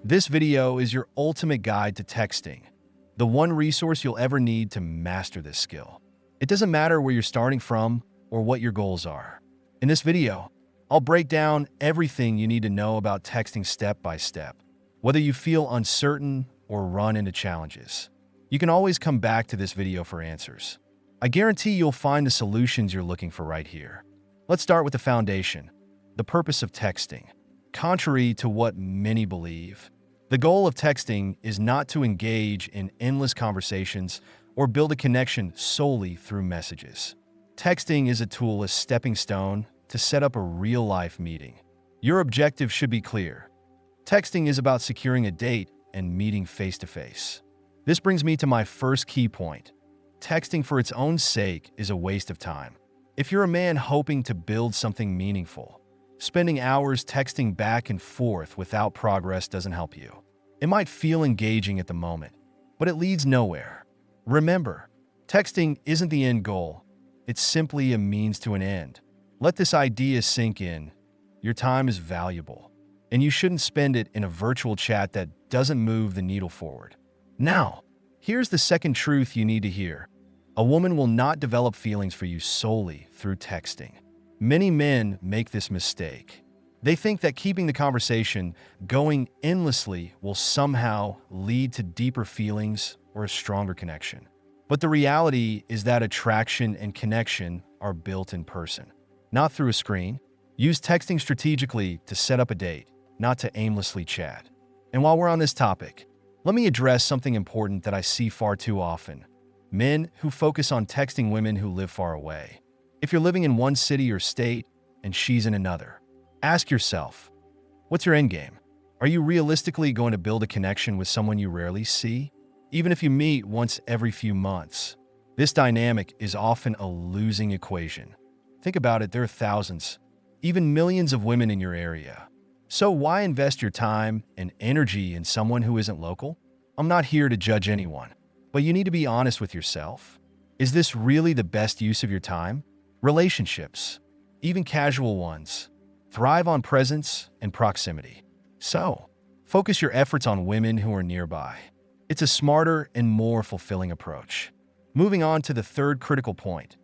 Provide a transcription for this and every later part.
This video is your ultimate guide to texting, the one resource you'll ever need to master this skill. It doesn't matter where you're starting from or what your goals are. In this video, I'll break down everything you need to know about texting step by step, whether you feel uncertain or run into challenges. You can always come back to this video for answers. I guarantee you'll find the solutions you're looking for right here. Let's start with the foundation, the purpose of texting. Contrary to what many believe, the goal of texting is not to engage in endless conversations or build a connection solely through messages. Texting is a tool, a stepping stone to set up a real-life meeting. Your objective should be clear. Texting is about securing a date and meeting face-to-face. This brings me to my first key point. Texting for its own sake is a waste of time. If you're a man hoping to build something meaningful, spending hours texting back and forth without progress doesn't help you. It might feel engaging at the moment, but it leads nowhere. Remember, texting isn't the end goal. It's simply a means to an end. Let this idea sink in. Your time is valuable, and you shouldn't spend it in a virtual chat that doesn't move the needle forward. Now, here's the second truth you need to hear. A woman will not develop feelings for you solely through texting. Many men make this mistake. They think that keeping the conversation going endlessly will somehow lead to deeper feelings or a stronger connection. But the reality is that attraction and connection are built in person, not through a screen. Use texting strategically to set up a date, not to aimlessly chat. And while we're on this topic, let me address something important that I see far too often. Men who focus on texting women who live far away. If you're living in one city or state and she's in another, ask yourself, what's your endgame? Are you realistically going to build a connection with someone you rarely see? Even if you meet once every few months, this dynamic is often a losing equation. Think about it, there are thousands, even millions of women in your area. So why invest your time and energy in someone who isn't local? I'm not here to judge anyone, but you need to be honest with yourself. Is this really the best use of your time? Relationships, even casual ones, thrive on presence and proximity. So, focus your efforts on women who are nearby. It's a smarter and more fulfilling approach. Moving on to the third critical point.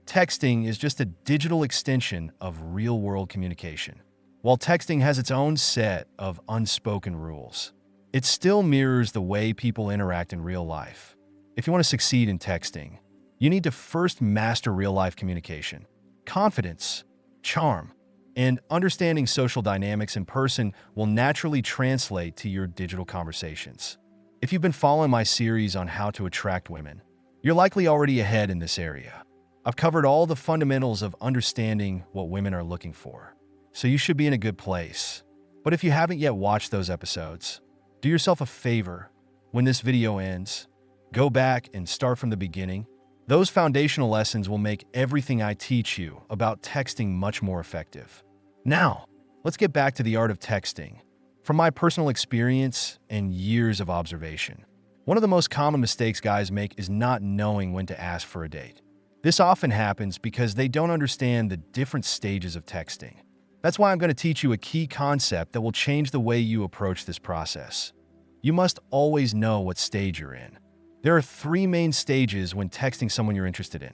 Texting is just a digital extension of real-world communication. While texting has its own set of unspoken rules, it still mirrors the way people interact in real life. If you want to succeed in texting, you need to first master real-life communication. Confidence, charm, and understanding social dynamics in person will naturally translate to your digital conversations. If you've been following my series on how to attract women, you're likely already ahead in this area. I've covered all the fundamentals of understanding what women are looking for, so you should be in a good place. But if you haven't yet watched those episodes, do yourself a favor. When this video ends, go back and start from the beginning. Those foundational lessons will make everything I teach you about texting much more effective. Now, let's get back to the art of texting. From my personal experience and years of observation, one of the most common mistakes guys make is not knowing when to ask for a date. This often happens because they don't understand the different stages of texting. That's why I'm going to teach you a key concept that will change the way you approach this process. You must always know what stage you're in. There are three main stages when texting someone you're interested in.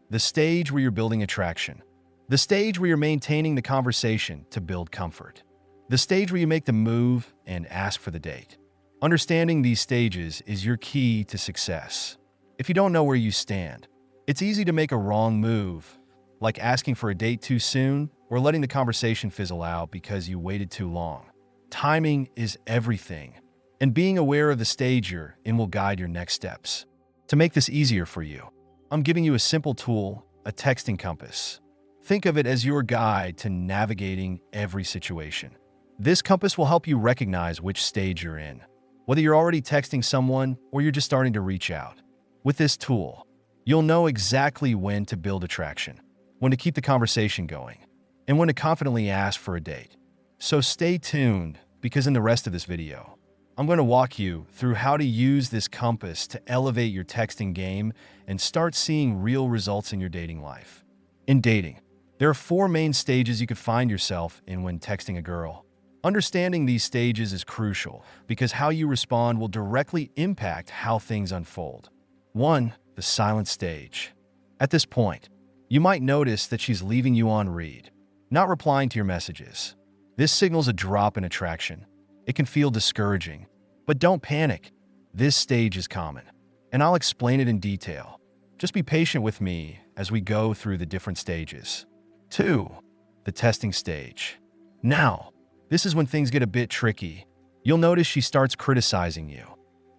The stage where you're building attraction. The stage where you're maintaining the conversation to build comfort. The stage where you make the move and ask for the date. Understanding these stages is your key to success. If you don't know where you stand, it's easy to make a wrong move, like asking for a date too soon or letting the conversation fizzle out because you waited too long. Timing is everything, and being aware of the stage you're in will guide your next steps. To make this easier for you, I'm giving you a simple tool, a texting compass. Think of it as your guide to navigating every situation. This compass will help you recognize which stage you're in, whether you're already texting someone or you're just starting to reach out. With this tool, you'll know exactly when to build attraction, when to keep the conversation going, and when to confidently ask for a date. So stay tuned, because in the rest of this video, I'm going to walk you through how to use this compass to elevate your texting game and start seeing real results in your dating life. In dating, there are four main stages you could find yourself in when texting a girl. Understanding these stages is crucial because how you respond will directly impact how things unfold. 1. The silent stage. At this point, you might notice that she's leaving you on read, not replying to your messages. This signals a drop in attraction. It can feel discouraging, but don't panic. This stage is common, and I'll explain it in detail. Just be patient with me as we go through the different stages. 2. The testing stage. Now, this is when things get a bit tricky. You'll notice she starts criticizing you,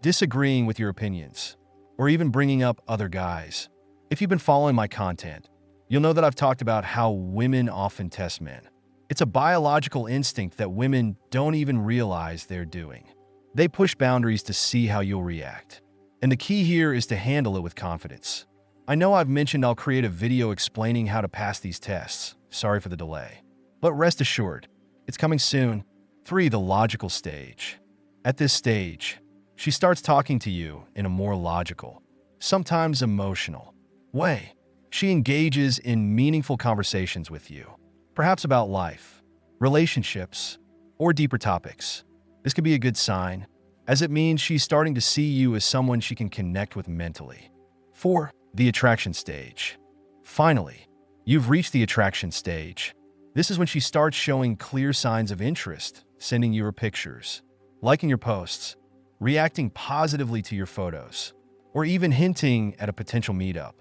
disagreeing with your opinions, or even bringing up other guys. If you've been following my content, you'll know that I've talked about how women often test men. It's a biological instinct that women don't even realize they're doing. They push boundaries to see how you'll react. And the key here is to handle it with confidence. I know I've mentioned I'll create a video explaining how to pass these tests. Sorry for the delay. But rest assured, it's coming soon. 3. The logical stage. At this stage, she starts talking to you in a more logical, sometimes emotional way. She engages in meaningful conversations with you, perhaps about life, relationships, or deeper topics. This could be a good sign, as it means she's starting to see you as someone she can connect with mentally. 4. The attraction stage. Finally, you've reached the attraction stage. This is when she starts showing clear signs of interest, sending you her pictures, liking your posts, reacting positively to your photos, or even hinting at a potential meetup.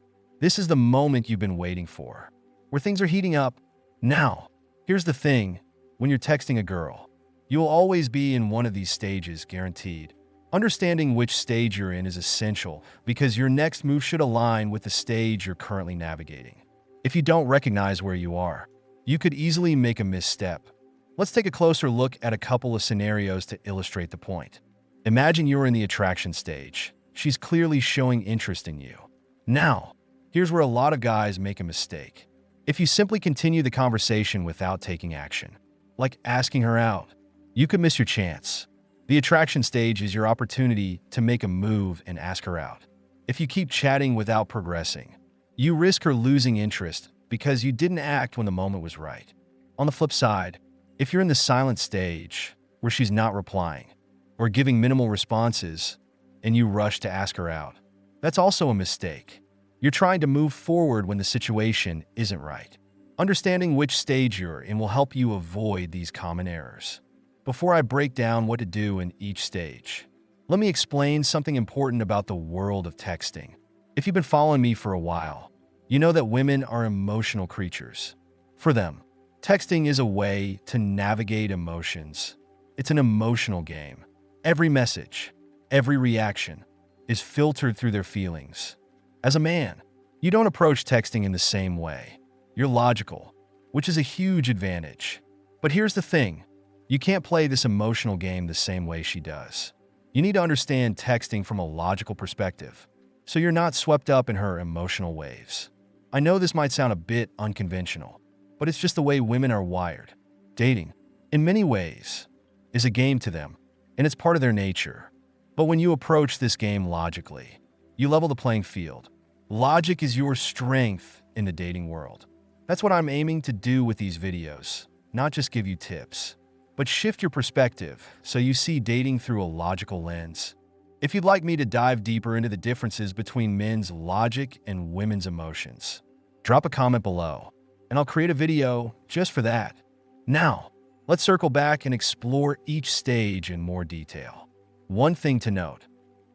This is the moment you've been waiting for, where things are heating up. Now, here's the thing. When you're texting a girl, you'll always be in one of these stages, guaranteed. Understanding which stage you're in is essential because your next move should align with the stage you're currently navigating. If you don't recognize where you are, you could easily make a misstep. Let's take a closer look at a couple of scenarios to illustrate the point. Imagine you're in the attraction stage. She's clearly showing interest in you. Now, here's where a lot of guys make a mistake. If you simply continue the conversation without taking action, like asking her out, you could miss your chance. The attraction stage is your opportunity to make a move and ask her out. If you keep chatting without progressing, you risk her losing interest because you didn't act when the moment was right. On the flip side, if you're in the silent stage, where she's not replying, or giving minimal responses, and you rush to ask her out, that's also a mistake. You're trying to move forward when the situation isn't right. Understanding which stage you're in will help you avoid these common errors. Before I break down what to do in each stage, let me explain something important about the world of texting. If you've been following me for a while, you know that women are emotional creatures. For them, texting is a way to navigate emotions. It's an emotional game. Every message, every reaction is filtered through their feelings. As a man, you don't approach texting in the same way. You're logical, which is a huge advantage. But here's the thing. You can't play this emotional game the same way she does. You need to understand texting from a logical perspective, so you're not swept up in her emotional waves. I know this might sound a bit unconventional, but it's just the way women are wired. Dating, in many ways, is a game to them, and it's part of their nature. But when you approach this game logically, you level the playing field. Logic is your strength in the dating world. That's what I'm aiming to do with these videos, not just give you tips, but shift your perspective so you see dating through a logical lens. If you'd like me to dive deeper into the differences between men's logic and women's emotions, drop a comment below, and I'll create a video just for that. Now, let's circle back and explore each stage in more detail. One thing to note,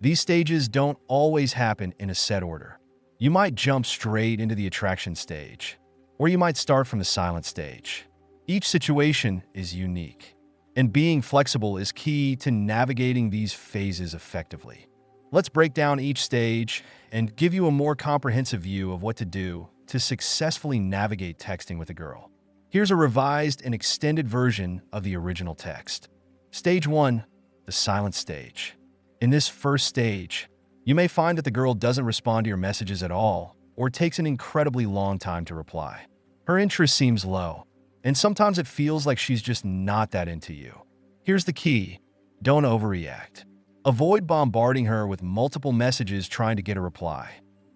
these stages don't always happen in a set order. You might jump straight into the attraction stage, or you might start from the silent stage. Each situation is unique, and being flexible is key to navigating these phases effectively. Let's break down each stage and give you a more comprehensive view of what to do to successfully navigate texting with a girl. Here's a revised and extended version of the original text. Stage 1, the silent stage. In this first stage, you may find that the girl doesn't respond to your messages at all or takes an incredibly long time to reply. Her interest seems low, and sometimes it feels like she's just not that into you. Here's the key. Don't overreact. Avoid bombarding her with multiple messages trying to get a reply.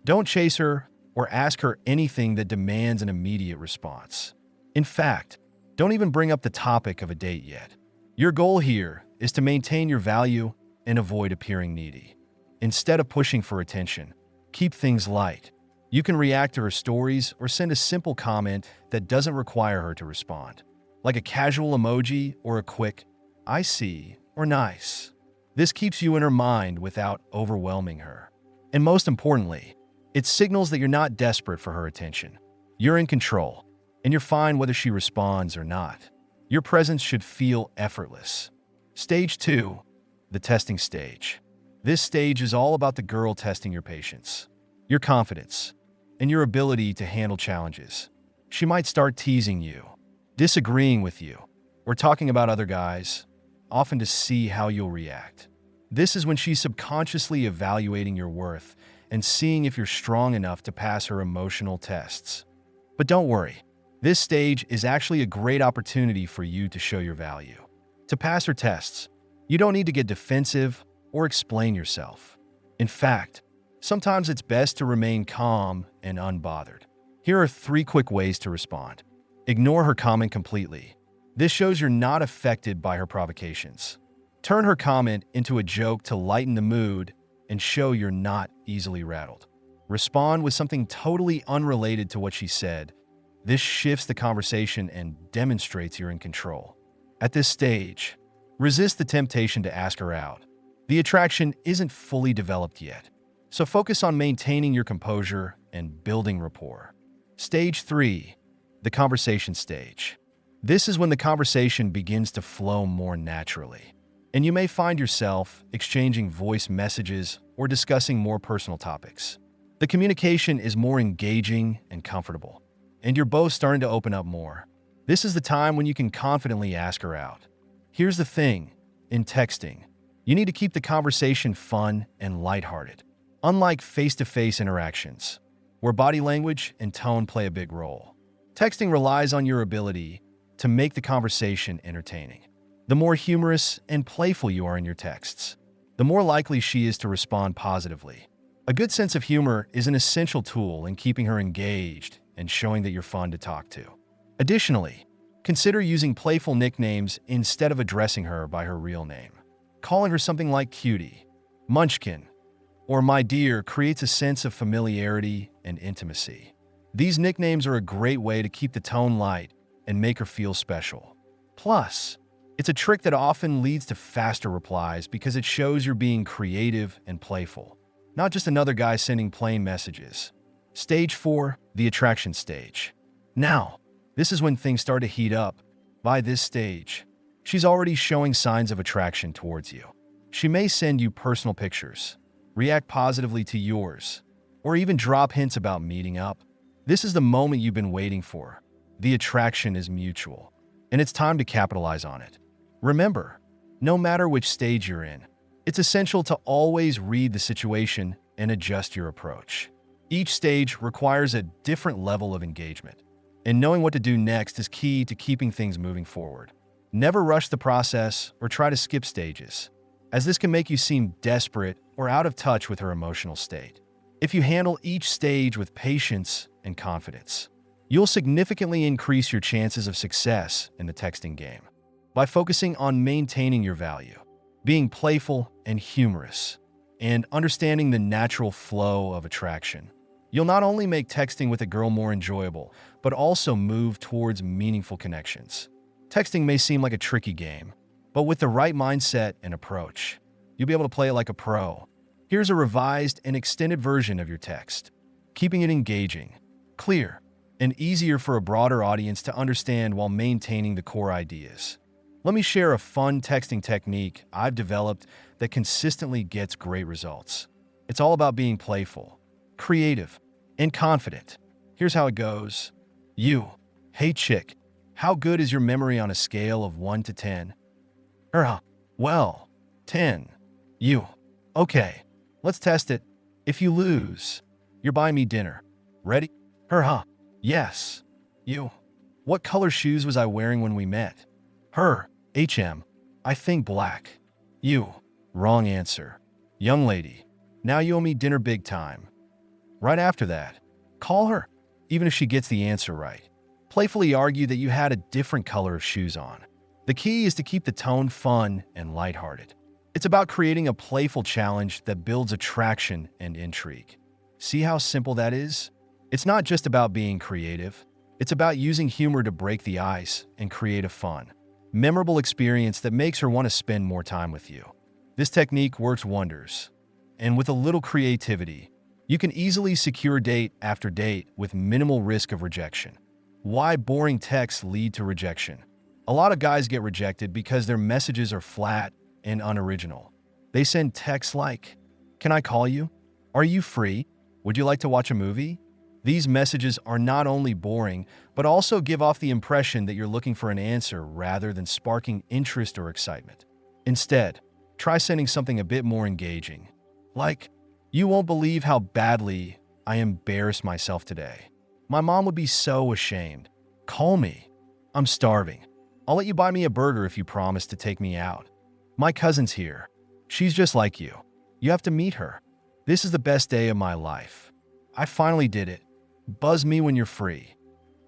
Don't chase her or ask her anything that demands an immediate response. In fact, don't even bring up the topic of a date yet. Your goal here is to maintain your value and avoid appearing needy. Instead of pushing for attention, keep things light. You can react to her stories or send a simple comment that doesn't require her to respond, like a casual emoji or a quick, "I see," or "nice." This keeps you in her mind without overwhelming her. And most importantly, it signals that you're not desperate for her attention. You're in control, and you're fine whether she responds or not. Your presence should feel effortless. Stage 2, the testing stage. This stage is all about the girl testing your patience, your confidence, and your ability to handle challenges. She might start teasing you, disagreeing with you, or talking about other guys, often to see how you'll react. This is when she's subconsciously evaluating your worth and seeing if you're strong enough to pass her emotional tests. But don't worry, this stage is actually a great opportunity for you to show your value. To pass her tests, you don't need to get defensive or explain yourself. In fact, sometimes it's best to remain calm and unbothered. Here are 3 quick ways to respond. Ignore her comment completely. This shows you're not affected by her provocations. Turn her comment into a joke to lighten the mood and show you're not easily rattled. Respond with something totally unrelated to what she said. This shifts the conversation and demonstrates you're in control. At this stage, resist the temptation to ask her out. The attraction isn't fully developed yet, so focus on maintaining your composure and building rapport. Stage 3, the conversation stage. This is when the conversation begins to flow more naturally, and you may find yourself exchanging voice messages or discussing more personal topics. The communication is more engaging and comfortable, and you're both starting to open up more. This is the time when you can confidently ask her out. Here's the thing, in texting, you need to keep the conversation fun and lighthearted. Unlike face-to-face interactions, where body language and tone play a big role, texting relies on your ability to make the conversation entertaining. The more humorous and playful you are in your texts, the more likely she is to respond positively. A good sense of humor is an essential tool in keeping her engaged and showing that you're fun to talk to. Additionally, consider using playful nicknames instead of addressing her by her real name. Calling her something like Cutie, Munchkin, or My Dear creates a sense of familiarity and intimacy. These nicknames are a great way to keep the tone light and make her feel special. Plus, it's a trick that often leads to faster replies because it shows you're being creative and playful, not just another guy sending plain messages. Stage 4, the attraction stage. Now, this is when things start to heat up. By this stage, she's already showing signs of attraction towards you. She may send you personal pictures, react positively to yours, or even drop hints about meeting up. This is the moment you've been waiting for. The attraction is mutual, and it's time to capitalize on it. Remember, no matter which stage you're in, it's essential to always read the situation and adjust your approach. Each stage requires a different level of engagement, and knowing what to do next is key to keeping things moving forward. Never rush the process or try to skip stages, as this can make you seem desperate or out of touch with her emotional state. If you handle each stage with patience and confidence, you'll significantly increase your chances of success in the texting game. By focusing on maintaining your value, being playful and humorous, and understanding the natural flow of attraction, you'll not only make texting with a girl more enjoyable, but also move towards meaningful connections. Texting may seem like a tricky game, but with the right mindset and approach, you'll be able to play it like a pro. Here's a revised and extended version of your text, keeping it engaging, clear, and easier for a broader audience to understand while maintaining the core ideas. Let me share a fun texting technique I've developed that consistently gets great results. It's all about being playful, creative, and confident. Here's how it goes. You, hey chick, how good is your memory on a scale of 1 to 10? Well, 10. You, okay, let's test it. If you lose, you're buying me dinner. Ready? Yes. You, what color shoes was I wearing when we met? I think black. You, wrong answer. Young lady, now you owe me dinner big time. Right after that, call her, even if she gets the answer right. Playfully argue that you had a different color of shoes on. The key is to keep the tone fun and lighthearted. It's about creating a playful challenge that builds attraction and intrigue. See how simple that is? It's not just about being creative. It's about using humor to break the ice and create a fun, memorable experience that makes her want to spend more time with you. This technique works wonders. And with a little creativity, you can easily secure date after date with minimal risk of rejection. Why boring texts lead to rejection? A lot of guys get rejected because their messages are flat and unoriginal. They send texts like, "Can I call you? Are you free? Would you like to watch a movie?" These messages are not only boring, but also give off the impression that you're looking for an answer rather than sparking interest or excitement. Instead, try sending something a bit more engaging, like, "You won't believe how badly I embarrassed myself today. My mom would be so ashamed. Call me. I'm starving. I'll let you buy me a burger if you promise to take me out. My cousin's here. She's just like you. You have to meet her. This is the best day of my life. I finally did it. Buzz me when you're free."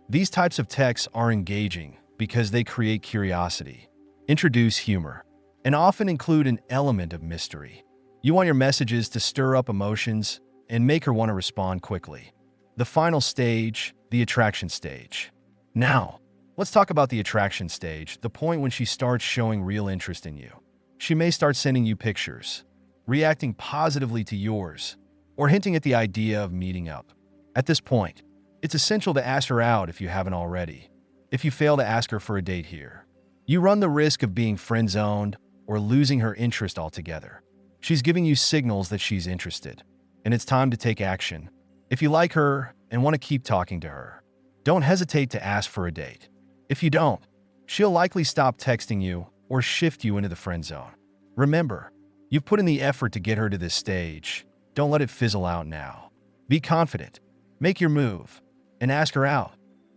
These types of texts are engaging because they create curiosity, introduce humor, and often include an element of mystery. You want your messages to stir up emotions and make her want to respond quickly. The final stage, the attraction stage. Now, let's talk about the attraction stage, the point when she starts showing real interest in you. She may start sending you pictures, reacting positively to yours, or hinting at the idea of meeting up. At this point, it's essential to ask her out if you haven't already. If you fail to ask her for a date here, you run the risk of being friend-zoned or losing her interest altogether. She's giving you signals that she's interested, and it's time to take action. If you like her and want to keep talking to her, don't hesitate to ask for a date. If you don't, she'll likely stop texting you or shift you into the friend zone. Remember, you've put in the effort to get her to this stage. Don't let it fizzle out now. Be confident, make your move, and ask her out.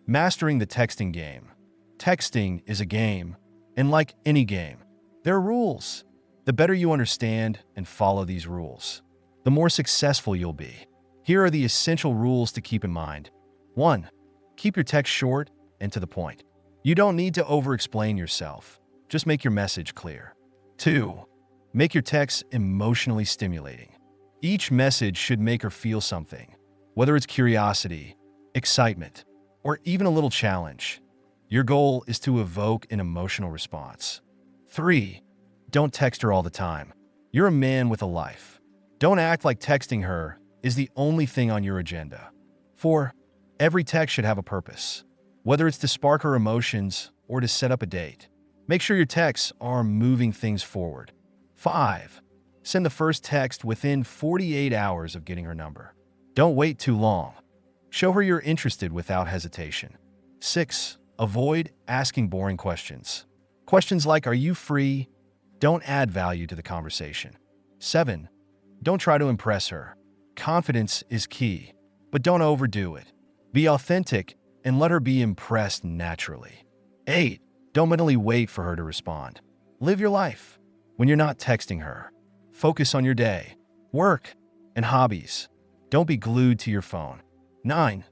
Mastering the texting game. Texting is a game, and like any game, there are rules. The better you understand and follow these rules, the more successful you'll be. Here are the essential rules to keep in mind. 1. Keep your text short and to the point. You don't need to over-explain yourself. Just make your message clear. 2. Make your text emotionally stimulating. Each message should make her feel something, whether it's curiosity, excitement, or even a little challenge. Your goal is to evoke an emotional response. 3. Don't text her all the time. You're a man with a life. Don't act like texting her is the only thing on your agenda. 4. Every text should have a purpose, whether it's to spark her emotions or to set up a date. Make sure your texts are moving things forward. 5. Send the first text within 48 hours of getting her number. Don't wait too long. Show her you're interested without hesitation. 6. Avoid asking boring questions. Questions like, "Are you free?" don't add value to the conversation. 7. Don't try to impress her. Confidence is key, but don't overdo it. Be authentic and let her be impressed naturally. 8. Don't mentally wait for her to respond. Live your life. When you're not texting her, focus on your day, work, and hobbies. Don't be glued to your phone. 9.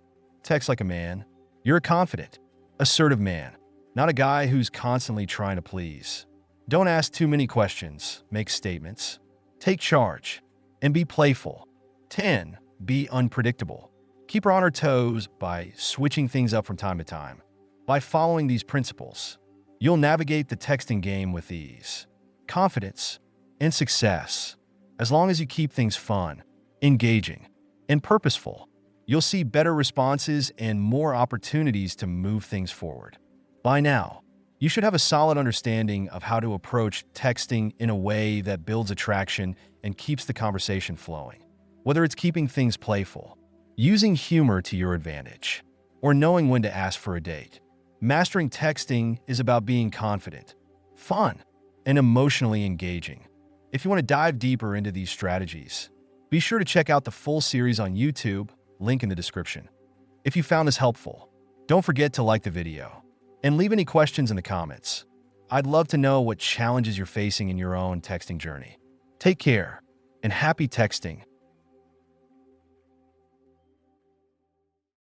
Text like a man. You're a confident, assertive man, not a guy who's constantly trying to please. Don't ask too many questions. Make statements. Take charge and be playful. 10. Be unpredictable. Keep her on her toes by switching things up from time to time. By following these principles, you'll navigate the texting game with ease, confidence, and success. As long as you keep things fun, engaging, and purposeful, you'll see better responses and more opportunities to move things forward. By now, you should have a solid understanding of how to approach texting in a way that builds attraction and keeps the conversation flowing. Whether it's keeping things playful, using humor to your advantage, or knowing when to ask for a date, mastering texting is about being confident, fun, and emotionally engaging. If you want to dive deeper into these strategies, be sure to check out the full series on YouTube, link in the description. If you found this helpful, don't forget to like the video and leave any questions in the comments. I'd love to know what challenges you're facing in your own texting journey. Take care and happy texting.